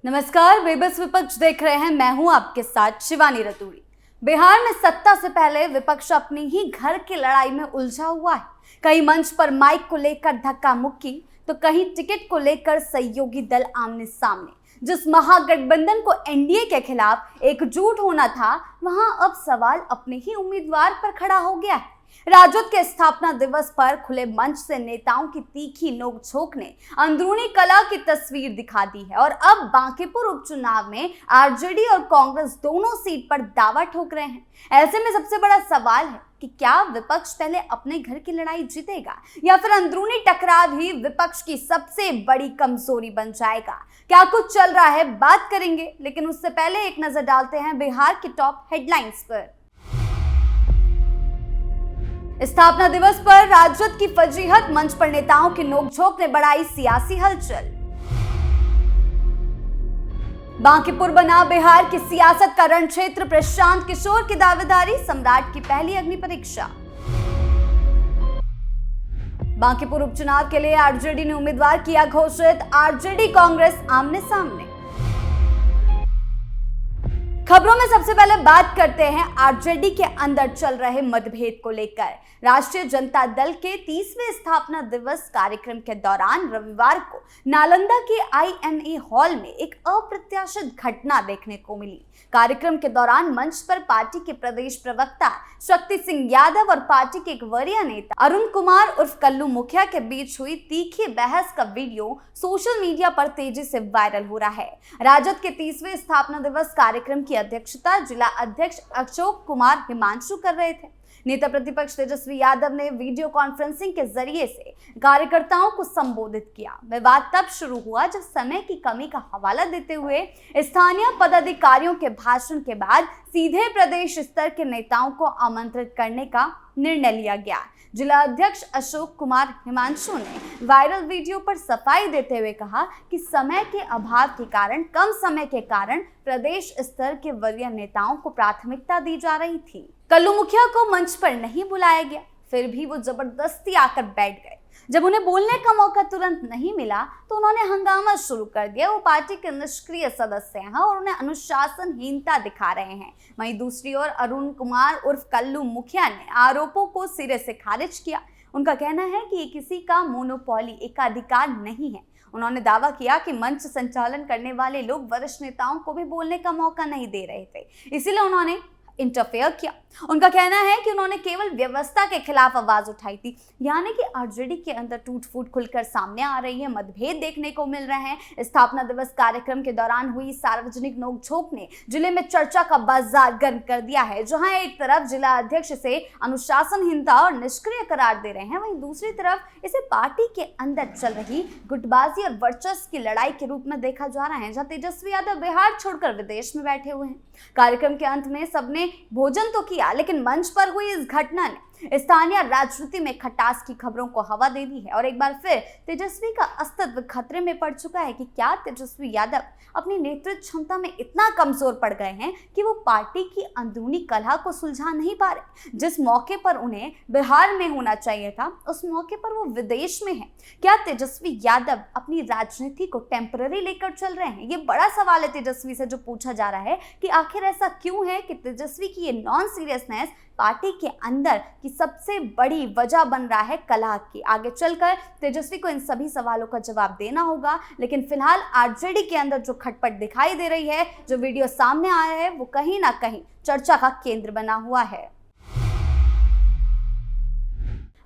नमस्कार, बेबस विपक्ष देख रहे हैं। मैं हूं आपके साथ शिवानी रतूड़ी। बिहार में सत्ता से पहले विपक्ष अपनी ही घर की लड़ाई में उलझा हुआ है। कहीं मंच पर माइक को लेकर धक्का मुक्की, तो कहीं टिकट को लेकर सहयोगी दल आमने सामने। जिस महागठबंधन को एनडीए के खिलाफ एकजुट होना था, वहां अब सवाल अपने ही उम्मीदवार पर खड़ा हो गया है। राजद के स्थापना दिवस पर खुले मंच से नेताओं की तीखी नोकझोंक ने अंदरूनी कलह की तस्वीर दिखा दी है और अब बांकीपुर उपचुनाव में आरजेडी और कांग्रेस दोनों सीट पर दावा ठोक रहे हैं। ऐसे में सबसे बड़ा सवाल है कि क्या विपक्ष पहले अपने घर की लड़ाई जीतेगा या फिर अंदरूनी टकराव ही विपक्ष की सबसे बड़ी कमजोरी बन जाएगा। क्या कुछ चल रहा है, बात करेंगे, लेकिन उससे पहले एक नजर डालते हैं बिहार की टॉप हेडलाइंस पर। स्थापना दिवस पर राजद की फजीहत, मंच पर नेताओं की नोकझोंक ने बढ़ाई सियासी हलचल। बांकीपुर बना बिहार की सियासत का रण क्षेत्र, प्रशांत किशोर की दावेदारी, सम्राट की पहली अग्नि परीक्षा। बांकीपुर उपचुनाव के लिए आरजेडी ने उम्मीदवार किया घोषित, आरजेडी कांग्रेस आमने सामने। खबरों में सबसे पहले बात करते हैं आरजेडी के अंदर चल रहे मतभेद को लेकर। राष्ट्रीय जनता दल के 30वें स्थापना दिवस कार्यक्रम के दौरान रविवार को नालंदा के INA हॉल में एक अप्रत्याशित घटना देखने को मिली। कार्यक्रम के दौरान मंच पर पार्टी के प्रदेश प्रवक्ता शक्ति सिंह यादव और पार्टी के एक वरीय नेता अरुण कुमार उर्फ कल्लू मुखिया के बीच हुई तीखी बहस का वीडियो सोशल मीडिया पर तेजी से वायरल हो रहा है। राजद के 30वें स्थापना दिवस कार्यक्रम की अध्यक्षता जिला अध्यक्ष अशोक कुमार हिमांशु कर रहे थे। नेता प्रतिपक्ष तेजस्वी यादव ने वीडियो कॉन्फ्रेंसिंग के जरिए से कार्यकर्ताओं को संबोधित किया। विवाद तब शुरू हुआ जब समय की कमी का हवाला देते हुए स्थानीय पदाधिकारियों के भाषण के बाद सीधे प्रदेश स्तर के नेताओं को आमंत्रित करने का निर्णय लिया गया। जिला अध्यक्ष अशोक कुमार हिमांशु ने वायरल वीडियो पर सफाई देते हुए कहा कि समय के अभाव के कारण, कम समय के कारण प्रदेश स्तर के वरीय नेताओं को प्राथमिकता दी जा रही थी। कल्लू मुखिया को मंच पर नहीं बुलाया गया, फिर भी वो जबरदस्ती आकर बैठ गए। जब उन्हें बोलने का मौका तुरंत नहीं मिला तो उन्होंने हंगामा शुरू कर दिया। वो पार्टी के निष्क्रिय सदस्य हैं और उन्हें अनुशासनहीनता दिखा रहे हैं। वहीं दूसरी ओर अरुण कुमार उर्फ कल्लू मुखिया ने आरोपों को सिरे से खारिज किया। उनका कहना है कि ये किसी का मोनोपोली, एकाधिकार नहीं है। उन्होंने दावा किया कि मंच संचालन करने वाले लोग वरिष्ठ नेताओं को भी बोलने का मौका नहीं दे रहे थे, इसीलिए उन्होंने इंटरफेयर किया। उनका कहना है कि उन्होंने केवल व्यवस्था के खिलाफ आवाज उठाई थी। यानी कि आरजेडी के अंदर टूट फूट खुलकर सामने आ रही है, मतभेद देखने को मिल रहे हैं। स्थापना दिवस कार्यक्रम के दौरान हुई सार्वजनिक नोकझोंक ने जिले में चर्चा का बाजार गर्म कर दिया है। जहां एक तरफ जिला अध्यक्ष से अनुशासनहीनता और निष्क्रिय करार दे रहे हैं, वहीं दूसरी तरफ इसे पार्टी के अंदर चल रही गुटबाजी और वर्चस्व की लड़ाई के रूप में देखा जा रहा है। जहां तेजस्वी यादव बिहार छोड़कर विदेश में बैठे हुए हैं। कार्यक्रम के अंत में सबने भोजन तो किया, लेकिन मंच पर हुई इस घटना ने स्थानीय राजनीति में खटास की खबरों को हवा दे दी है और एक बार फिर तेजस्वी का अस्तित्व खतरे में पड़ चुका है। कि क्या तेजस्वी यादव अपनी नेतृत्व क्षमता में इतना कमजोर पड़ गए हैं कि वो पार्टी की अंदरूनी कलह को सुलझा नहीं पा रहे। जिस मौके पर उन्हें बिहार में होना चाहिए था, उस मौके पर वो विदेश में है। क्या तेजस्वी यादव अपनी राजनीति को टेम्पररी लेकर चल रहे हैं? ये बड़ा सवाल है तेजस्वी से जो पूछा जा रहा है कि आखिर ऐसा क्यों है कि तेजस्वी की ये नॉन सीरियसनेस पार्टी के अंदर की सबसे बड़ी वजह बन रहा है कलह की। आगे चलकर तेजस्वी को इन सभी सवालों का जवाब देना होगा, लेकिन फिलहाल आरजेडी के अंदर जो खटपट दिखाई दे रही है, जो वीडियो सामने आया है, वो कहीं ना कहीं चर्चा का केंद्र बना हुआ है।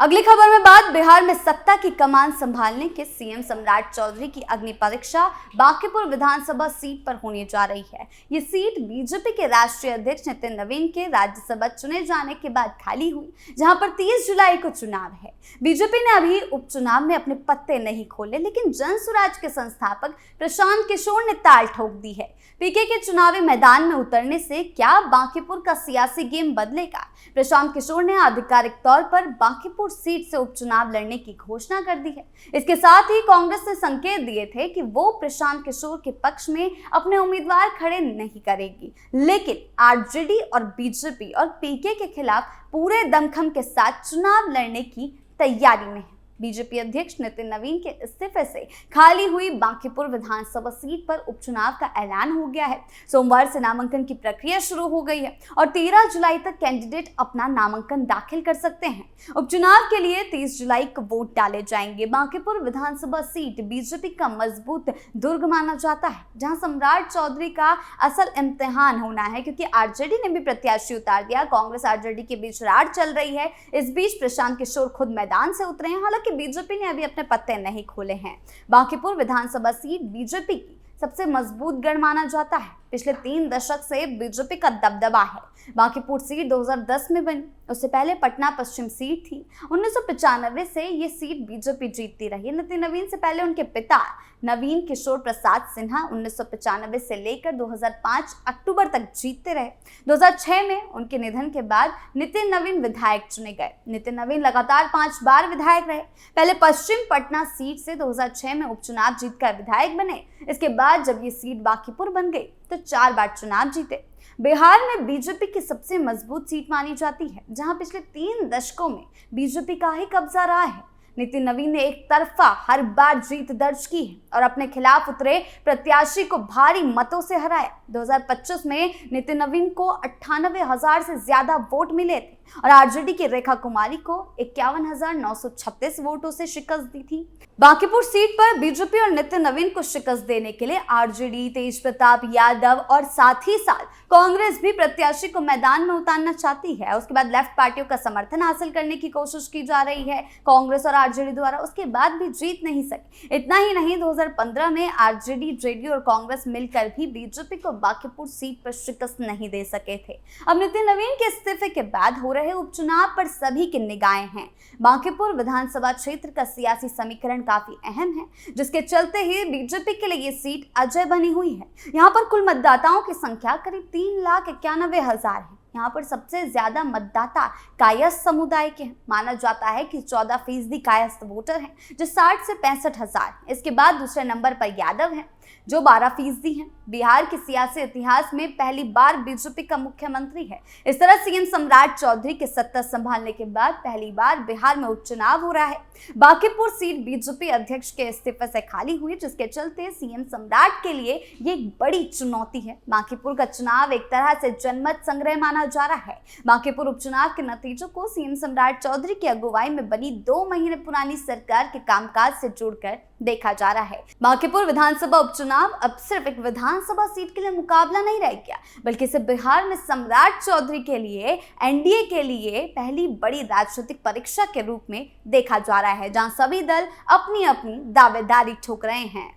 अगली खबर में बात बिहार में सत्ता की कमान संभालने के सीएम सम्राट चौधरी की अग्नि परीक्षा बांकीपुर विधानसभा सीट पर होने जा रही है। ये सीट बीजेपी के राष्ट्रीय अध्यक्ष नितिन नवीन के राज्यसभा चुने जाने के बाद खाली हुई, जहां पर 30 जुलाई को चुनाव है। बीजेपी ने अभी उपचुनाव में अपने पत्ते नहीं खोले, लेकिन जनसुराज के संस्थापक प्रशांत किशोर ने ताल ठोक दी है। पीके के चुनावी मैदान में उतरने से क्या बांकीपुर का सियासी गेम बदलेगा? प्रशांत किशोर ने आधिकारिक तौर पर बांकीपुर सीट से उपचुनाव लड़ने की घोषणा कर दी है। इसके साथ ही कांग्रेस ने संकेत दिए थे कि वो प्रशांत किशोर के पक्ष में अपने उम्मीदवार खड़े नहीं करेगी, लेकिन आरजेडी और बीजेपी और पीके के खिलाफ पूरे दमखम के साथ चुनाव लड़ने की तैयारी में है। बीजेपी अध्यक्ष नितिन नवीन के इस्तीफे से खाली हुई बांकीपुर विधानसभा सीट पर उपचुनाव का ऐलान हो गया है। सोमवार से नामांकन की प्रक्रिया शुरू हो गई है और 13 जुलाई तक कैंडिडेट अपना नामांकन दाखिल कर सकते हैं। उपचुनाव के लिए 30 जुलाई को वोट डाले जाएंगे। बांकीपुर विधानसभा सीट बीजेपी का मजबूत दुर्ग माना जाता है, जहां सम्राट चौधरी का असल इम्तिहान होना है, क्योंकि आरजेडी ने भी प्रत्याशी उतार दिया। कांग्रेस आरजेडी के बीच रार चल रही है। इस बीच प्रशांत किशोर खुद मैदान से उतरे हैं। हालांकि बीजेपी ने अभी अपने पत्ते नहीं खोले हैं। बांकीपुर विधानसभा सीट बीजेपी की सबसे मजबूत गढ़ माना जाता है। पिछले 3 दशक से बीजेपी का दबदबा है। बांकीपुर सीट 2010 में बनी, उससे पहले पटना पश्चिम सीट थी। 1995 से ये सीट बीजेपी जीतती रही। नितिन नवीन से पहले उनके पिता नवीन किशोर प्रसाद सिन्हा 1995 से लेकर 2005 अक्टूबर तक जीतते रहे। 2006 में उनके निधन के बाद नितिन नवीन विधायक चुने गए। नितिन नवीन लगातार 5 बार विधायक रहे। पहले पश्चिम पटना सीट से 2006 में उपचुनाव जीतकर विधायक बने। इसके बाद जब ये सीट बांकीपुर बन गई तो 4 बार चुनाव जीते। बिहार में बीजेपी की सबसे मजबूत सीट मानी जाती है, जहां पिछले 3 दशकों में बीजेपी का ही कब्जा रहा है। नितिन नवीन ने एक तरफा हर बार जीत दर्ज की है और अपने खिलाफ उतरे प्रत्याशी को भारी मतों से हराया। 2025 में नितिन नवीन को 98,000 से ज्यादा वोट मिले थे और आरजेडी की रेखा कुमारी को 51,936 वोटों से शिकस्त दी थी। बांकीपुर सीट पर बीजेपी और नितिन नवीन को शिकस्त देने के लिए आरजेडी, तेज प्रताप यादव और साथ ही साथ कांग्रेस भी प्रत्याशी को मैदान में उतारना चाहती है। उसके बाद लेफ्ट पार्टियों का समर्थन हासिल करने की कोशिश की जा रही है कांग्रेस और आरजेडी द्वारा। उसके बाद भी जीत नहीं सके। इतना ही नहीं, 2015 में आरजेडी, जेडीयू और कांग्रेस मिलकर भी बीजेपी को बांकीपुर सीट पर शिकस्त नहीं दे सके थे। अब नितिन नवीन के इस्तीफे के बाद हो रहे उपचुनाव पर सभी की निगाहें हैं। बांकीपुर विधानसभा क्षेत्र का सियासी समीकरण काफी अहम है, जिसके चलते ही बीजेपी के लिए ये सीट अजय बनी हुई है। यहाँ पर कुल मतदाताओं की संख्या करीब 3,91,000 है। यहाँ पर सबसे ज्यादा मतदाता कायस्थ समुदाय के हैं। माना जाता है कि 14% कायस्थ वोटर हैं, जो 60 से 65,000। इसके बाद दूसरे नंबर पर यादव हैं, जो 12% हैं। बिहार के सियासी इतिहास में पहली बार बीजेपी का मुख्यमंत्री है। इस तरह सीएम सम्राट चौधरी के सत्ता संभालने के बाद पहली बार बिहार में उपचुनाव हो रहा है। बांकीपुर सीट बीजेपी अध्यक्ष के इस्तीफे से खाली हुई, जिसके चलते सीएम सम्राट के लिए ये एक बड़ी चुनौती है। बांकीपुर का चुनाव एक तरह से जनमत संग्रह माना जा रहा है। बांकीपुर उपचुनाव के नतीजों को सीएम सम्राट चौधरी की अगुवाई में बनी 2 महीने पुरानी सरकार के कामकाज से जोड़कर देखा जा रहा है। बांकीपुर विधानसभा उपचुनाव अब सिर्फ एक विधानसभा सीट के लिए मुकाबला नहीं रह गया, बल्कि इसे बिहार में सम्राट चौधरी के लिए, एनडीए के लिए पहली बड़ी राजनीतिक परीक्षा के रूप में देखा जा रहा है, जहां सभी दल अपनी अपनी दावेदारी ठोक रहे हैं।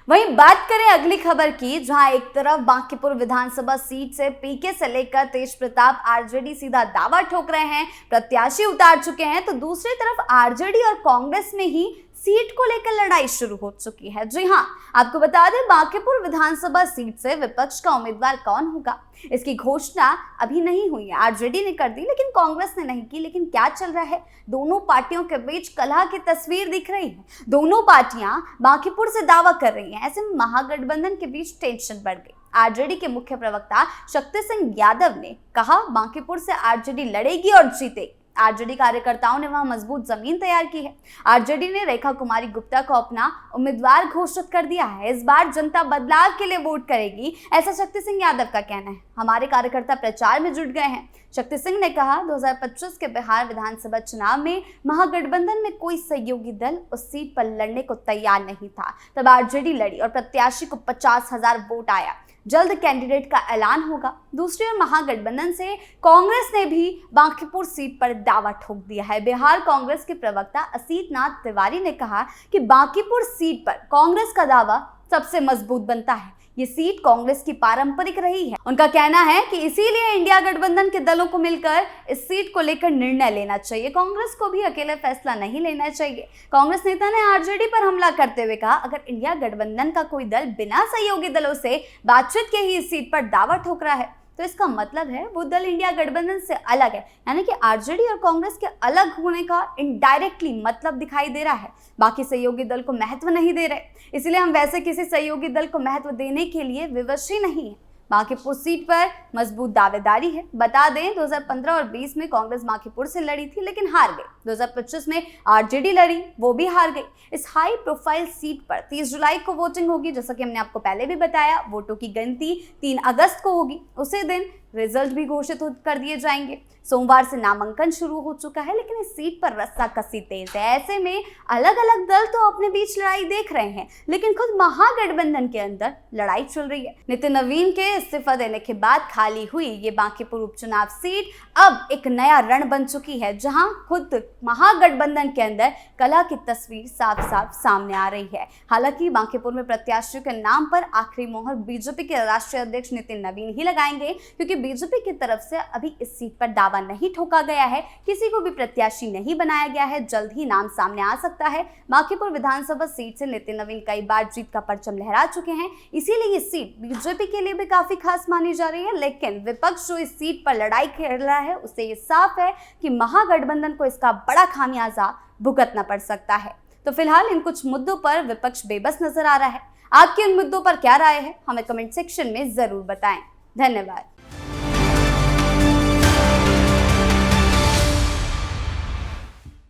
वहीं बात करें अगली खबर की, जहां एक तरफ बांकीपुर विधानसभा सीट से पीके से लेकर तेज प्रताप आरजेडी सीधा दावा ठोक रहे हैं, प्रत्याशी उतार चुके हैं, तो दूसरी तरफ आरजेडी और कांग्रेस में ही सीट को लेकर लड़ाई शुरू हो चुकी है। जी हां, आपको बता दें, बांकीपुर विधानसभा सीट से विपक्ष का उम्मीदवार कौन होगा, इसकी घोषणा अभी नहीं हुई है। आरजेडी ने कर दी, लेकिन कांग्रेस ने नहीं की। लेकिन क्या चल रहा है, दोनों पार्टियों के बीच कलह की तस्वीर दिख रही है। दोनों पार्टियां बांकीपुर से दावा कर रही हैं। ऐसे में महागठबंधन के बीच टेंशन बढ़ गई। आरजेडी के मुख्य प्रवक्ता शक्ति सिंह यादव ने कहा, बांकीपुर से आरजेडी लड़ेगी और जीतेगी। आरजेडी कार्यकर्ताओं ने वहां मजबूत जमीन तैयार की है। आरजेडी ने रेखा कुमारी गुप्ता को अपना उम्मीदवार घोषित कर दिया है। इस बार जनता बदलाव के लिए वोट करेगी, ऐसा शक्ति सिंह यादव का कहना है। हमारे कार्यकर्ता प्रचार में जुट गए हैं। शक्ति सिंह ने कहा, 2025 के बिहार विधानसभा चुनाव में महागठबंधन में कोई सहयोगी दल उस सीट पर लड़ने को तैयार नहीं था। तब आरजेडी लड़ी और प्रत्याशी को 50,000 वोट आया। जल्द कैंडिडेट का ऐलान होगा। दूसरी ओर महागठबंधन से कांग्रेस ने भी बांकीपुर सीट पर दावा ठोक दिया है। बिहार कांग्रेस के प्रवक्ता असीत नाथ तिवारी ने कहा कि बांकीपुर सीट पर कांग्रेस का दावा सबसे मजबूत बनता है। ये सीट कांग्रेस की पारंपरिक रही है। उनका कहना है कि इसीलिए इंडिया गठबंधन के दलों को मिलकर इस सीट को लेकर निर्णय लेना चाहिए। कांग्रेस को भी अकेले फैसला नहीं लेना चाहिए। कांग्रेस नेता ने आरजेडी पर हमला करते हुए कहा, अगर इंडिया गठबंधन का कोई दल बिना सहयोगी दलों से बातचीत के ही इस सीट पर दावा ठोक रहा है, तो इसका मतलब है वो दल इंडिया गठबंधन से अलग है। यानी कि आरजेडी और कांग्रेस के अलग होने का इनडायरेक्टली मतलब दिखाई दे रहा है। बाकी सहयोगी दल को महत्व नहीं दे रहे, इसलिए हम वैसे किसी सहयोगी दल को महत्व देने के लिए विवश ही नहीं है। माखीपुर सीट पर मजबूत दावेदारी है। बता दें 2015 और 20 में कांग्रेस माखीपुर से लड़ी थी लेकिन हार गई। 2025 में आरजेडी लड़ी, वो भी हार गई। इस हाई प्रोफाइल सीट पर 30 जुलाई को वोटिंग होगी। जैसा कि हमने आपको पहले भी बताया, वोटों की गिनती 3 अगस्त को होगी। उसी दिन रिजल्ट भी घोषित कर दिए जाएंगे। सोमवार से नामांकन शुरू हो चुका है लेकिन इस सीट पर रस्साकसी तेज है। ऐसे में अलग अलग दल तो अपने बीच लड़ाई देख रहे हैं लेकिन खुद महागठबंधन के अंदर लड़ाई चल रही है। नितिन नवीन के इस्तीफा देने के बाद खाली हुई ये बांकीपुर उपचुनाव सीट अब एक नया रण बन चुकी है, जहां खुद महागठबंधन के अंदर कला की तस्वीर साफ साफ सामने आ रही है। हालांकि बांकीपुर में प्रत्याशियों के नाम पर आखिरी मोहर बीजेपी के राष्ट्रीय अध्यक्ष नितिन नवीन ही लगाएंगे, क्योंकि बीजेपी की तरफ से अभी इस सीट पर दावा नहीं ठोका गया है, किसी को भी प्रत्याशी नहीं बनाया गया है। जल्द ही नाम सामने आ सकता है। बांकीपुर विधानसभा सीट से नितिन नवीन कई बार जीत का परचम लहरा चुके हैं, इसीलिए ये सीट बीजेपी के लिए भी काफी खास मानी जा रही है। लेकिन विपक्ष जो इस सीट पर लड़ाई खेल रहा है उससे ये साफ है कि महागठबंधन को इसका बड़ा खामियाजा भुगतना पड़ सकता है। तो फिलहाल इन कुछ मुद्दों पर विपक्ष बेबस नजर आ रहा है। आपके इन मुद्दों पर क्या राय है, हमें कमेंट सेक्शन में जरूर बताएं। धन्यवाद।